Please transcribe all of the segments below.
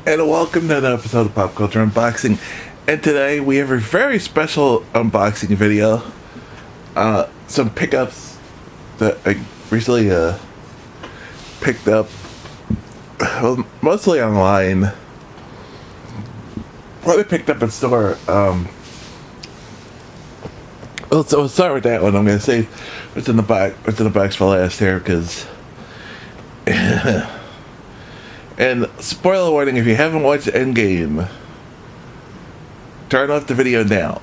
And welcome to another episode of Pop Culture Unboxing. And today we have a very special unboxing video. Some pickups that I recently picked up, well, mostly online. What I picked up in store. We'll start with that one. I'm going to say what's in the box for last here, because. And spoiler warning, if you haven't watched Endgame, turn off the video now.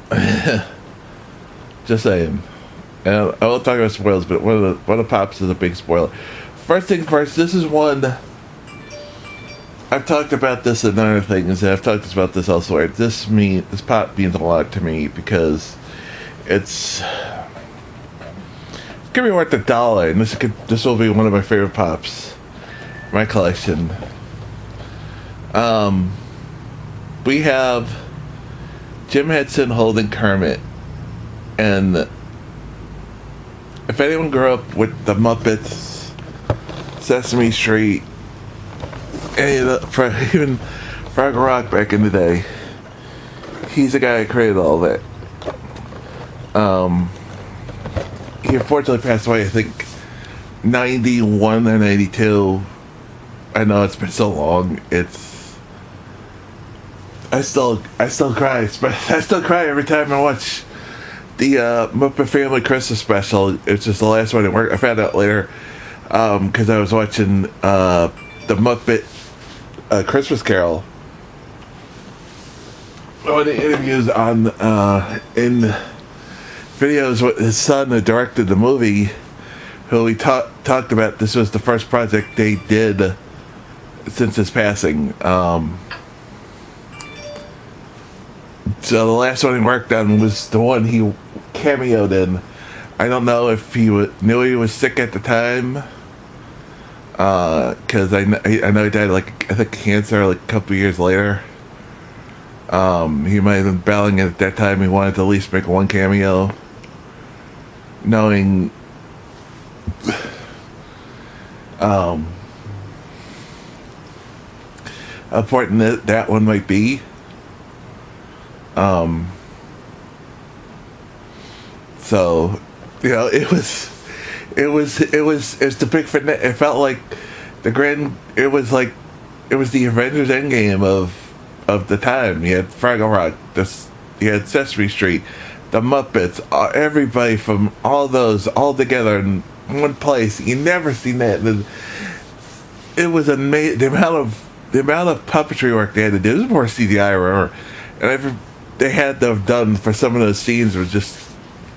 Just saying. And I won't talk about spoilers, but one of the pops is a big spoiler. First thing first, this is one. I've talked about this in other things, and I've talked about this elsewhere. This pop means a lot to me because it's gonna be worth $1, and this will be one of my favorite pops in my collection. We have Jim Henson holding Kermit, and if anyone grew up with the Muppets, Sesame Street, and even Frog Rock back in the day, he's the guy who created all that. He unfortunately passed away, I think, 91 or 92. I know it's been so long. I still cry. I still cry every time I watch the Muppet Family Christmas special. It's just the last one at work. I found out later because I was watching the Muppet Christmas Carol. One of the interviews on in videos with his son who directed the movie, who he talked about. This was the first project they did since his passing. So the last one he worked on was the one he cameoed in. I don't know if he knew he was sick at the time, because I know he died I think cancer a couple years later. He might have been battling it at that time. He wanted to at least make one cameo, knowing how important that one might be. So, you know, it was the big finale. It felt like it was the Avengers Endgame of the time. You had Fraggle Rock, you had Sesame Street, the Muppets, everybody from all those all together in one place. You never seen that. It was amazing. The amount of puppetry work they had to do. This is more CGI I remember, and they had to have done for some of those scenes was just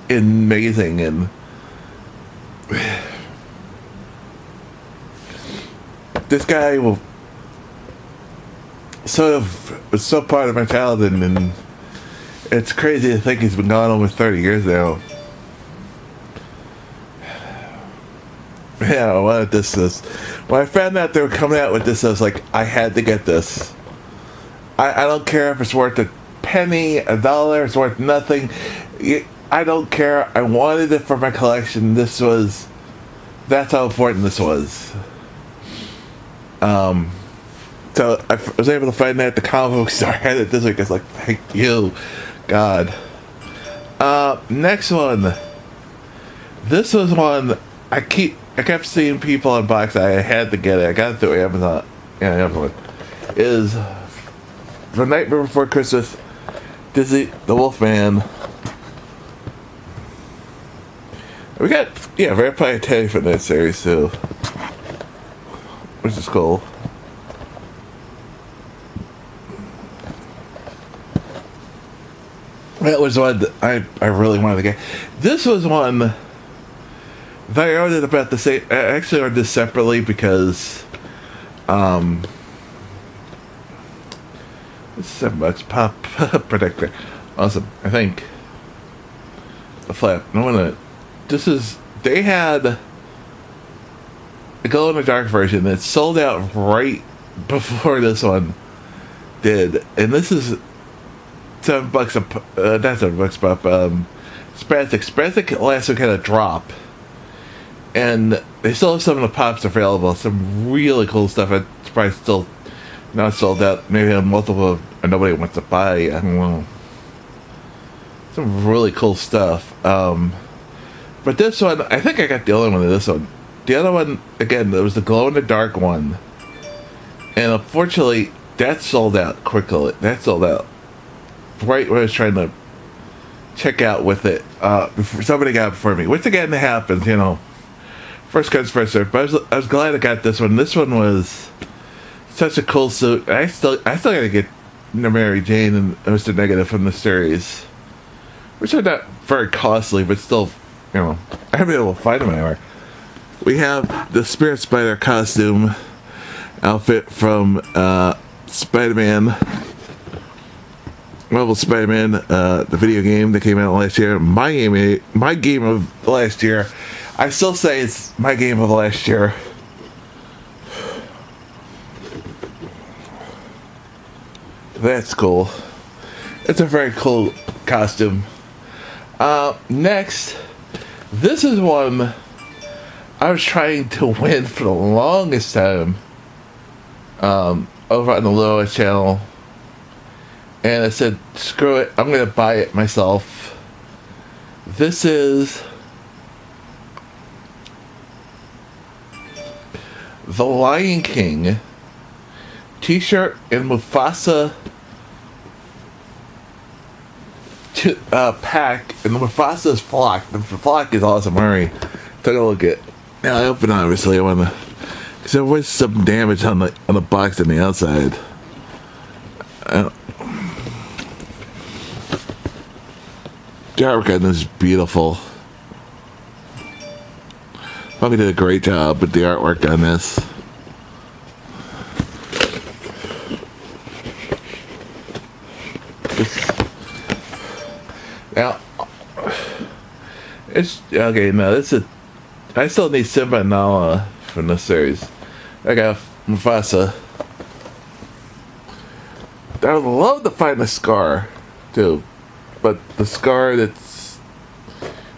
amazing. And this guy was so part of my childhood, and it's crazy to think he's been gone almost 30 years now. Yeah, I wanted this. When I found out they were coming out with this, I was like, I had to get this. I don't care if it's worth a penny, $1, it's worth nothing. I don't care. I wanted it for my collection. That's how important this was. So I was able to find that at the comic book store. I had it this week. It's like, thank you, God. Next one. This was one I kept seeing people unbox. I had to get it. I got it through Amazon. Yeah, Amazon. Is The Nightmare Before Christmas, Disney the Wolfman. We got Vampire Teddy from that series too, which is cool. That was one that I really wanted to get. This was one that I ordered about the same. I actually ordered this separately because it's $7 pop protector. Awesome. I think the flap. They had a glow in the dark version that sold out right before this one did, and this is $7 not $7 pop. Spastic last week had a drop, and they still have some of the pops available. Some really cool stuff. It's probably still Now it's sold out. Maybe multiple, and nobody wants to buy. I don't know. Some really cool stuff. But this one, I think I got the only one of this one. The other one, again, there was the glow in the dark one, and unfortunately, that sold out quickly. That sold out right when I was trying to check out with it. Somebody got it before me, which again happens, you know. First comes, first served. But I was glad I got this one. This one was such a cool suit. I still gotta get Mary Jane and Mr. Negative from the series, which are not very costly, but still, you know, I haven't been able to find them anywhere. We have the Spirit Spider costume outfit from Spider-Man, Marvel Spider-Man, the video game that came out last year. My game of last year. I still say it's my game of last year. That's cool. It's a very cool costume. Next, this is one I was trying to win for the longest time. Over on the Luau channel. And I said, screw it, I'm going to buy it myself. This is the Lion King t-shirt and Mufasa pack, and the Mufasa's flock. The flock is awesome. Hurry, take a look at. Now I open, obviously I want to, because there was some damage on the box on the outside. The artwork on this is beautiful. Probably did a great job with the artwork on this. Now, it's okay. Now this is. I still need Simba and Nala from this series. I got Mufasa. I would love to find a Scar, too. But the Scar that's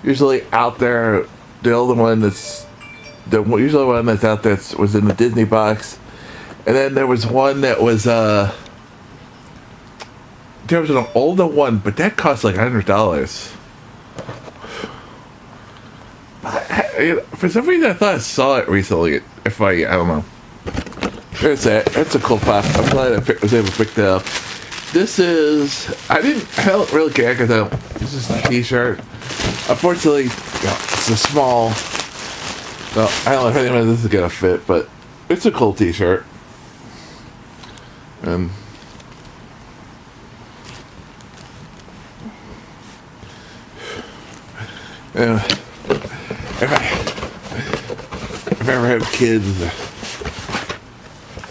usually out there, the older one that's the usually one that's out there was in the Disney box, and then there was one that was there was an older one, but that cost like $100. For some reason, I thought I saw it recently. I don't know. There's that. That's a cool pop. I'm glad I was able to pick that up. This is. I don't really care because this is a t-shirt. Unfortunately, it's a small. So I don't know if any of this is gonna fit, but it's a cool t-shirt. And if I ever have kids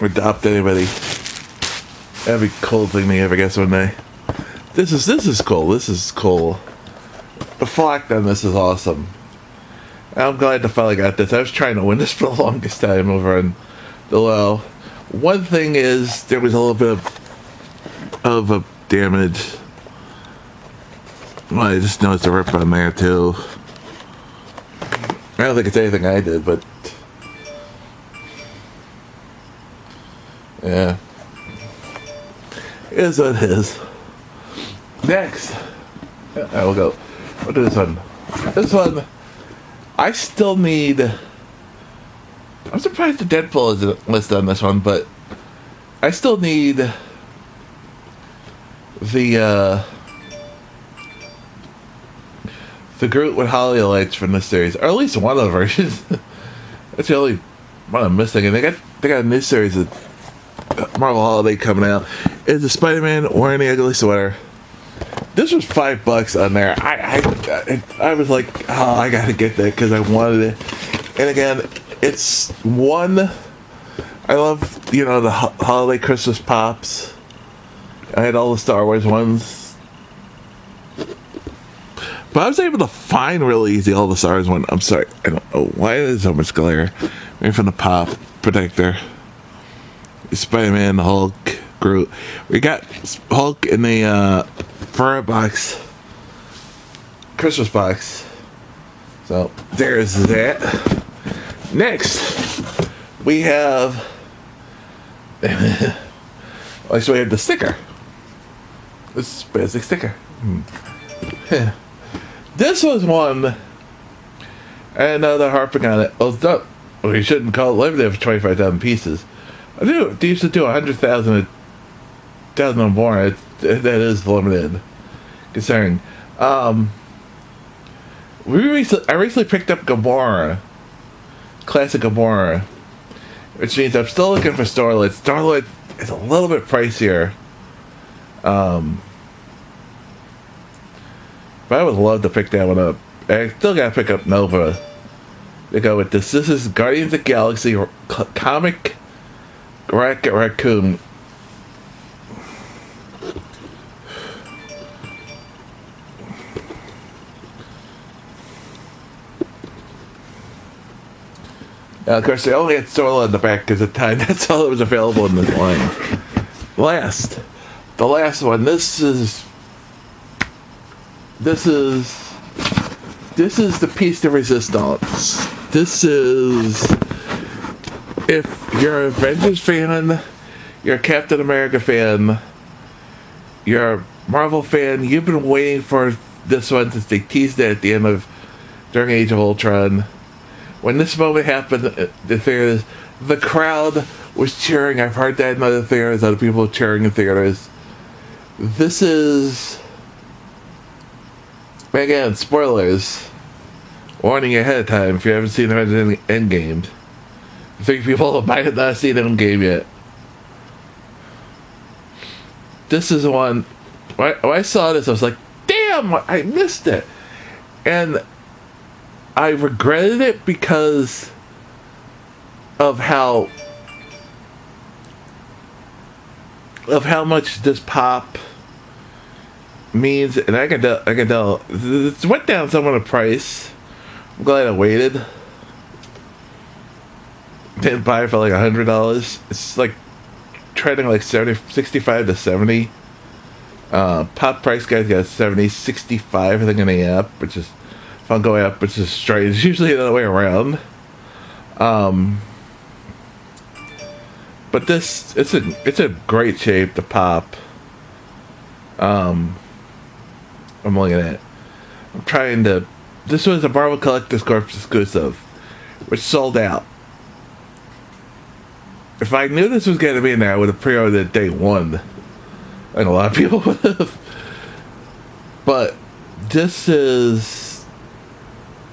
or adopt anybody, that'd be a cool thing to have, I guess, one day. This is cool. This is cool. The flock on this is awesome. I'm glad I finally got this. I was trying to win this for the longest time over on the Luau. One thing is, there was a little bit of a damage. Well, I just noticed a rip on there, too. I don't think it's anything I did, but yeah, it is what it is. Next, I will go. What is this one? This one, I still need. I'm surprised the Deadpool isn't listed on this one, but I still need the Groot with Holly lights from this series, or at least one of the versions. That's the only one I'm missing. And they got a new series of Marvel Holiday coming out. It's a Spider-Man wearing the ugly sweater. This was $5 on there. I was like, oh, I gotta get that because I wanted it. And again, it's one. I love, the holiday Christmas pops. I had all the Star Wars ones. But I was able to find really easy all the Star Wars ones. I'm sorry, I don't know why there's so much glare. Maybe from the pop protector. Spider-Man, Hulk, Groot. We got Hulk in the fur box, Christmas box. So there's that. Next, we have Like, so we have the sticker. This is Spastic sticker. This was one, and now they're harping on it. Well, it's not, well, you shouldn't call it limited for 25,000 pieces. They used to do 100,000 or more. That is limited. Concerning. I recently picked up Gamora. Classic Gamora. Which means I'm still looking for Starlight. Starlight is a little bit pricier. But I would love to pick that one up. I still gotta pick up Nova to go with this. This is Guardians of the Galaxy comic raccoon. Now, of course, they only had Starla in the back because of time. That's all that was available in this line. The last one. This is the piece de resistance. This is, if you're an Avengers fan, you're a Captain America fan, you're a Marvel fan, you've been waiting for this one since they teased it at the end of during Age of Ultron. When this moment happened, the theaters, the crowd was cheering. I've heard that in other theaters, other people cheering in theaters. This is, again, spoilers. Warning you ahead of time if you haven't seen the Endgame. I think people might have not seen Endgame yet. This is one, when I saw this, I was like, damn, I missed it. And I regretted it because of how much this pop means, and I can tell it went down somewhat in price. I'm glad I waited. Didn't buy it for like $100. It's like trading like 65 to 70. Pop price guys got 70, 65 I think in the app, which is if I'm going up, which is straight. It's usually the other way around. But this, it's a great shape to pop. I'm looking at it. I'm trying to. This was a Marvel Collector's Corps exclusive, which sold out. If I knew this was going to be in there, I would have pre-ordered it day one. Like a lot of people would have. But this is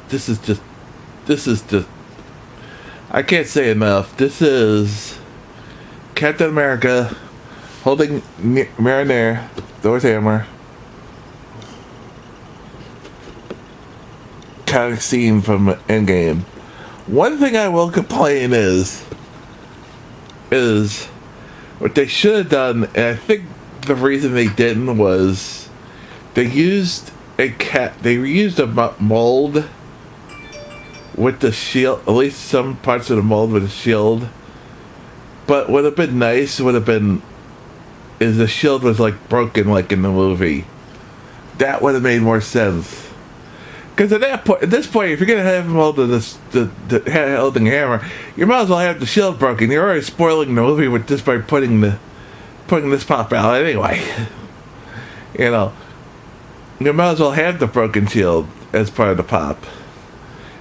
just. I can't say enough. This is Captain America holding Mjolnir, Thor's hammer. Kind of scene from Endgame. One thing I will complain is what they should have done, and I think the reason they didn't was they used a mold with the shield, at least some parts of the mold with the shield. But what would have been nice is the shield was like broken like in the movie. That would have made more sense. Because at this point, if you're gonna have him holding holding a hammer, you might as well have the shield broken. You're already spoiling the movie with this by putting this pop out anyway. You know, you might as well have the broken shield as part of the pop.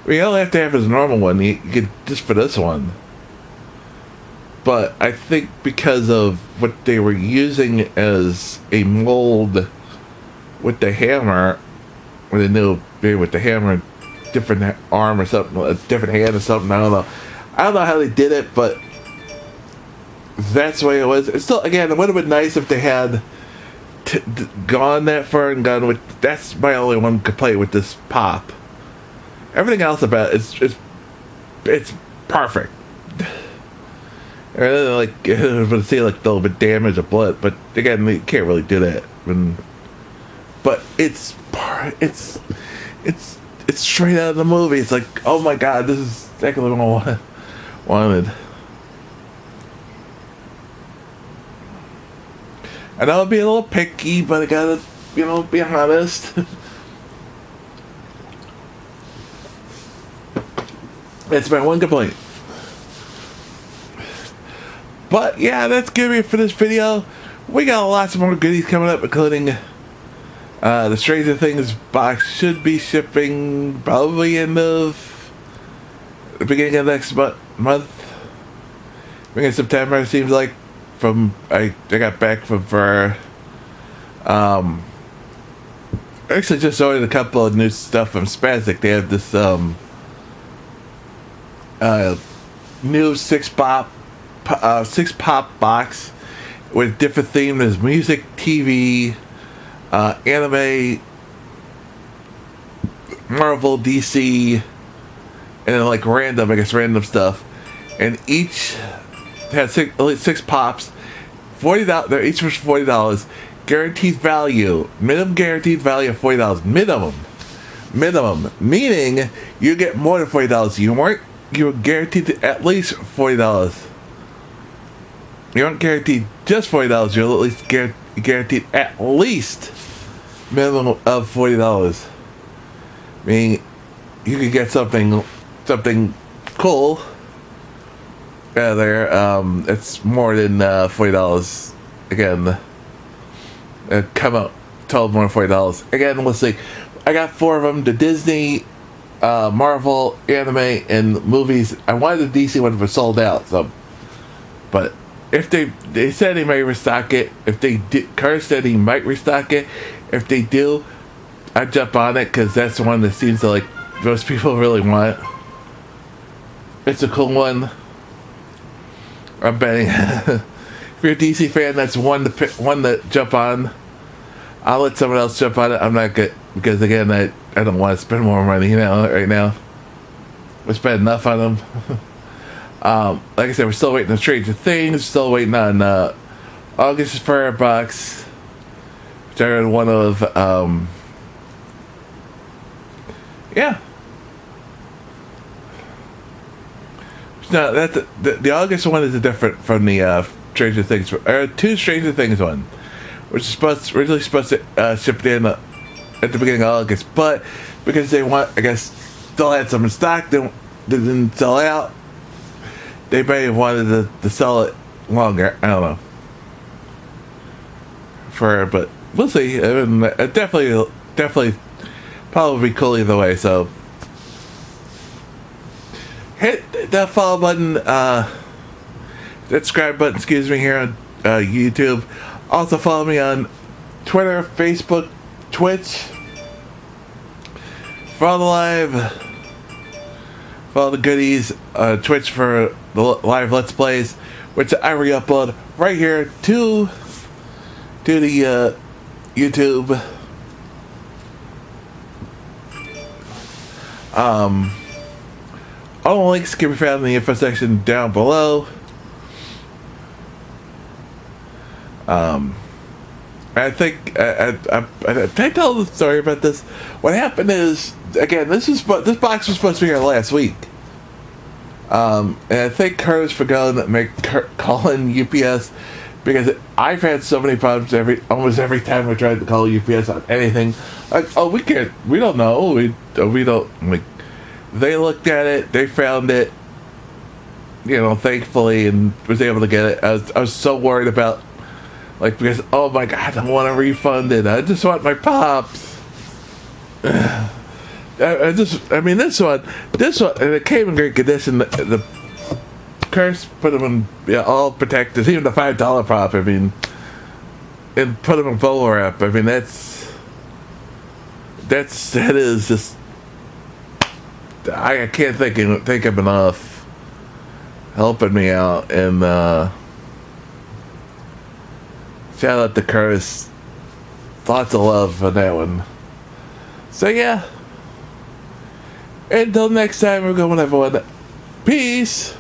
You don't have to have his normal one. You could just for this one. But I think because of what they were using as a mold with the hammer, or they knew maybe with the hammer, different arm or something, a different hand or something. I don't know how they did it, but that's the way it was. It's still, again, it would have been nice if they had gone that far and gone with. That's my only one complaint with this pop. Everything else about it's perfect. I really like to see like a little bit damage of blood, but again, you can't really do that. But it's straight out of the movie. It's like, oh my god, this is exactly what I wanted. And I'll be a little picky, but I gotta, be honest. That's my one complaint. But yeah, that's gonna be it for this video. We got lots more goodies coming up, including the Stranger Things box should be shipping probably end of the beginning of next month. Beginning of September, it seems like. I got back from actually just ordered a couple of new stuff from Spastic. They have this new six pop box with different themes. There's music, TV, anime, Marvel, DC, and then like random stuff. And each had six pops. $40. They're each for $40. Guaranteed value. Minimum guaranteed value of $40. Minimum. Meaning you get more than $40. You were guaranteed at least $40. You aren't guaranteed just $40. You're at least guaranteed at least minimum of $40. Meaning you could get something cool out there. It's more than $40. Again, come out total more than $40. Again, let's see. I got 4 of them: the Disney, Marvel, anime, and movies. I wanted the DC one, but sold out. So, but if they said they may restock it. If they did, Kurt said he might restock it. If they do, I'd jump on it because that's the one that seems to like most people really want. It's a cool one. I'm betting. If you're a DC fan, that's one to jump on. I'll let someone else jump on it. I'm not good because again, I don't want to spend more money right now. We spent enough on them. Like I said, we're still waiting on Stranger Things. Still waiting on August's Fire Box, which I read one of. Yeah. No, that's the August one is different from the Stranger Things. Two Stranger Things one, which is originally supposed to ship in at the beginning of August, but because they still had some in stock, they didn't sell out. They may have wanted to sell it longer. I don't know. But we'll see. I mean, definitely, probably be cool either way. So hit that follow button, that subscribe button, here on YouTube. Also follow me on Twitter, Facebook, Twitch. For all the goodies, Twitch for the live Let's Plays, which I re-upload right here to the YouTube. All the links can be found in the info section down below. I think I tell the story about this. What happened is, again, this box was supposed to be here last week. And I think Curtis forgot to calling UPS because I've had so many problems almost every time I tried to call UPS on anything. Like, oh, we don't know. We don't, like, they looked at it, they found it, thankfully, and was able to get it. I was so worried about, like, because, oh my god, I want to refund it. I just want my pops. This one, and it came in great condition. The Curse put them in all protected, even the $5 pop. I mean, and put them in bubble wrap. I mean, that is just. I can't think of enough helping me out, and shout out to Curtis. Lots of love for that one. So yeah. Until next time, we're going, everyone. Peace.